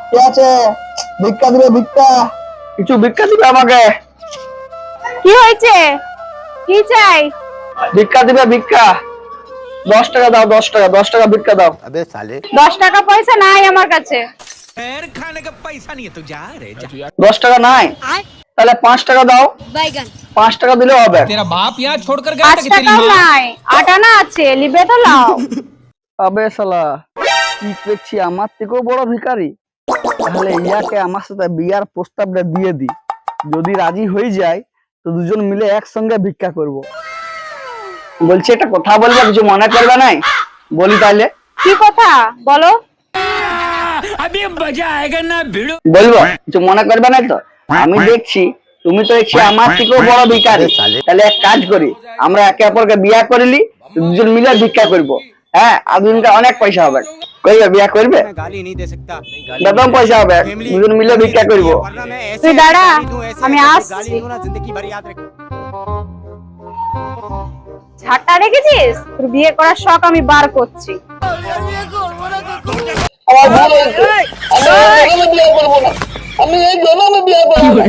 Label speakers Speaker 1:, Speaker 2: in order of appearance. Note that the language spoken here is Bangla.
Speaker 1: কে আছে? ভিক্ষা দিবে, ভিক্ষা। কিছু ভিক্ষা দিবে আমাকে।
Speaker 2: কি হয়েছে? কি চাই?
Speaker 1: ভিক্ষা দিবে, ভিক্ষা। 10 টাকা দাও, 10 টাকা, 10 টাকা ভিক্ষা দাও।
Speaker 2: 10 টাকা পয়সা নাই আমার কাছে।
Speaker 3: खाने का पैसा नहीं है तो जा रे जा।
Speaker 1: 10 টাকা নাই? তাহলে 5 টাকা দাও। 5 টাকা দিলে হবে।
Speaker 3: तेरा बाप यहाँ छोड़कर गया था
Speaker 2: 5
Speaker 3: कि तेरी
Speaker 2: টাকাও
Speaker 3: माँ?
Speaker 2: নাই, আটানা আছে, লিবে তো লাও।
Speaker 1: আবে শালা, কি দেখছি আমার থেকেও বড় ভিখারি। তাহলে ইয়াকে আমার সাথে বিয়ার প্রস্তাবটা দিয়ে দি। যদি রাজি হয়ে যায় তো দুজন মিলে একসঙ্গে ভিক্ষা করব। বলছি একটা কথা বলবো, কিছু মনে করবে নাই? বলি তাহলে।
Speaker 2: কি কথা বলো?
Speaker 3: अभी मजा आएगा ना भिड़ो।
Speaker 1: বলবো, কিছু মনে করবে নাই তো? আমি দেখছি তুমি তো দেখছি আমার থেকেও বড় ভিখারি। তাহলে এক কাজ করি, আমরা একে অপরকে বিয়া করিলি, দুজন মিলে ভিক্ষা করব। হ্যাঁ, আর দুজনকে অনেক পয়সা হবে। করবে? বিয়া করবে?
Speaker 4: गाली नहीं दे सकता।
Speaker 1: বেতন পয়সা হবে, দুজন মিলে ভিক্ষা করব।
Speaker 4: वरना मैं ऐसे
Speaker 2: তুই দাঁড়া,
Speaker 4: गाली दूं, ऐसे
Speaker 2: আমি
Speaker 4: ऐसे
Speaker 2: আসছি।
Speaker 4: गाली दूं ना जिंदगी भर याद रख।
Speaker 2: ঝাঁটা রেখেছিস? তোর বিয়ে করার শখ আমি বার করছি।
Speaker 1: আমার ভুল হয়েছে, আমি এই জন্মে বিয়ে করবো না, আমি এই জন্মে বিয়ে করবো না।